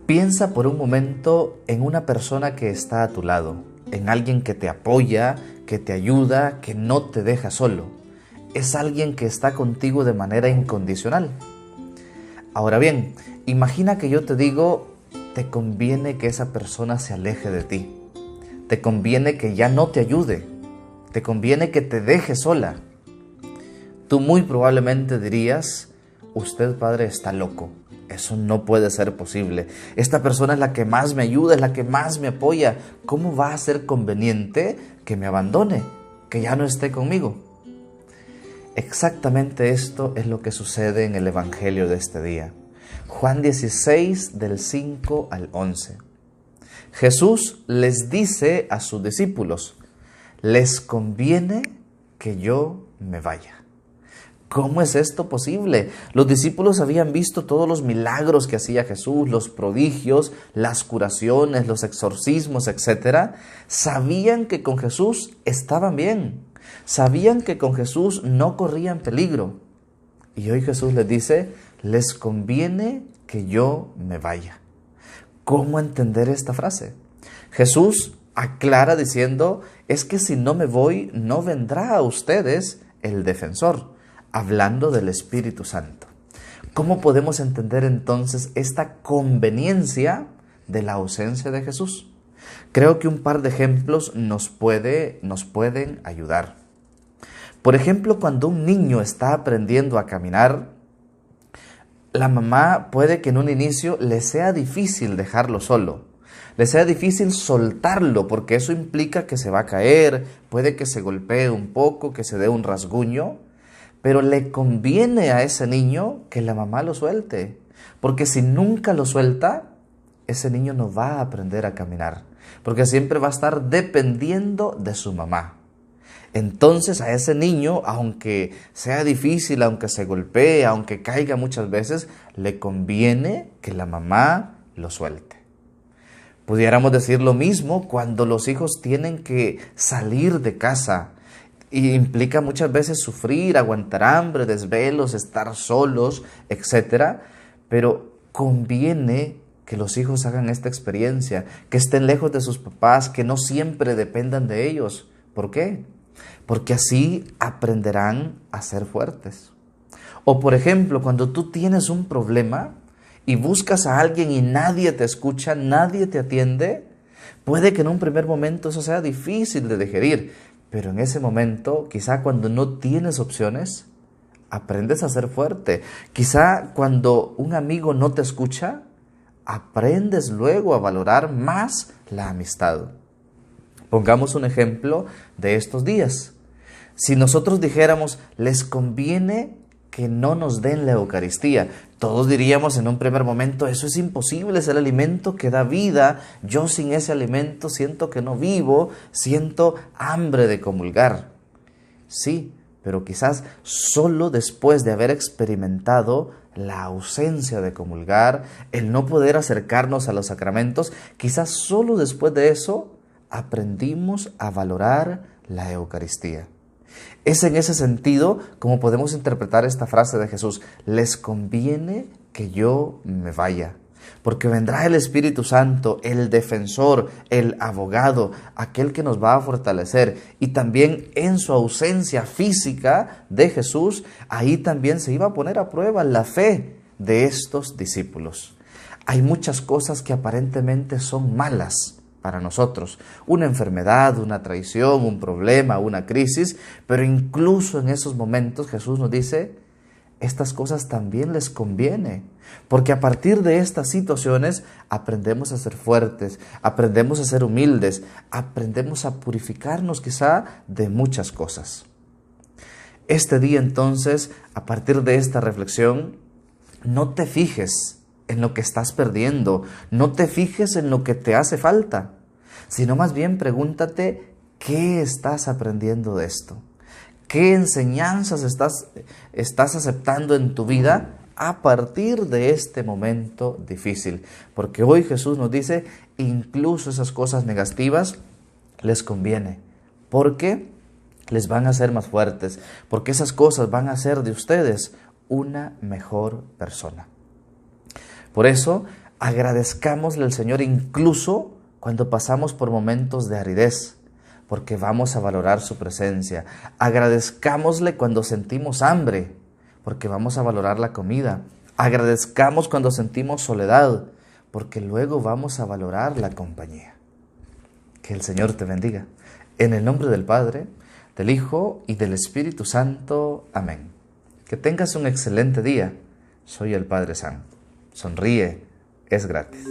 Piensa por un momento en una persona que está a tu lado, en alguien que te apoya, que te ayuda, que no te deja solo. Es alguien que está contigo de manera incondicional. Ahora bien, imagina que yo te digo, te conviene que esa persona se aleje de ti. Te conviene que ya no te ayude. Te conviene que te deje sola. Tú muy probablemente dirías, usted, padre, está loco. Eso no puede ser posible. Esta persona es la que más me ayuda, es la que más me apoya. ¿Cómo va a ser conveniente que me abandone, que ya no esté conmigo? Exactamente esto es lo que sucede en el Evangelio de este día. Juan 16, del 5 al 11. Jesús les dice a sus discípulos, les conviene que yo me vaya. ¿Cómo es esto posible? Los discípulos habían visto todos los milagros que hacía Jesús, los prodigios, las curaciones, los exorcismos, etc. Sabían que con Jesús estaban bien. Sabían que con Jesús no corrían peligro. Y hoy Jesús les dice, les conviene que yo me vaya. ¿Cómo entender esta frase? Jesús aclara diciendo, es que si no me voy, no vendrá a ustedes el defensor. Hablando del Espíritu Santo. ¿Cómo podemos entender entonces esta conveniencia de la ausencia de Jesús? Creo que un par de ejemplos nos pueden ayudar. Por ejemplo, cuando un niño está aprendiendo a caminar, la mamá puede que en un inicio le sea difícil dejarlo solo. Le sea difícil soltarlo porque eso implica que se va a caer, puede que se golpee un poco, que se dé un rasguño. Pero le conviene a ese niño que la mamá lo suelte, porque si nunca lo suelta, ese niño no va a aprender a caminar, porque siempre va a estar dependiendo de su mamá. Entonces a ese niño, aunque sea difícil, aunque se golpee, aunque caiga muchas veces, le conviene que la mamá lo suelte. Pudiéramos decir lo mismo cuando los hijos tienen que salir de casa, y implica muchas veces sufrir, aguantar hambre, desvelos, estar solos, etc. Pero conviene que los hijos hagan esta experiencia, que estén lejos de sus papás, que no siempre dependan de ellos. ¿Por qué? Porque así aprenderán a ser fuertes. O por ejemplo, cuando tú tienes un problema y buscas a alguien y nadie te escucha, nadie te atiende, puede que en un primer momento eso sea difícil de digerir. Pero en ese momento, quizá cuando no tienes opciones, aprendes a ser fuerte. Quizá cuando un amigo no te escucha, aprendes luego a valorar más la amistad. Pongamos un ejemplo de estos días. Si nosotros dijéramos, les conviene que no nos den la Eucaristía, todos diríamos en un primer momento, eso es imposible, es el alimento que da vida, yo sin ese alimento siento que no vivo, siento hambre de comulgar. Sí, pero quizás solo después de haber experimentado la ausencia de comulgar, el no poder acercarnos a los sacramentos, quizás solo después de eso aprendimos a valorar la Eucaristía. Es en ese sentido como podemos interpretar esta frase de Jesús, les conviene que yo me vaya, porque vendrá el Espíritu Santo, el defensor, el abogado, aquel que nos va a fortalecer, y también en su ausencia física de Jesús, ahí también se iba a poner a prueba la fe de estos discípulos. Hay muchas cosas que aparentemente son malas para nosotros, una enfermedad, una traición, un problema, una crisis, pero incluso en esos momentos Jesús nos dice, estas cosas también les conviene, porque a partir de estas situaciones aprendemos a ser fuertes, aprendemos a ser humildes, aprendemos a purificarnos quizá de muchas cosas. Este día entonces, a partir de esta reflexión, no te fijes en lo que estás perdiendo, no te fijes en lo que te hace falta, sino más bien pregúntate qué estás aprendiendo de esto, qué enseñanzas estás aceptando en tu vida a partir de este momento difícil. Porque hoy Jesús nos dice, incluso esas cosas negativas les conviene, porque les van a hacer más fuertes, porque esas cosas van a hacer de ustedes una mejor persona. Por eso, agradezcámosle al Señor incluso cuando pasamos por momentos de aridez, porque vamos a valorar su presencia. Agradezcámosle cuando sentimos hambre, porque vamos a valorar la comida. Agradezcamos cuando sentimos soledad, porque luego vamos a valorar la compañía. Que el Señor te bendiga. En el nombre del Padre, del Hijo y del Espíritu Santo. Amén. Que tengas un excelente día. Soy el Padre San. Sonríe, es gratis.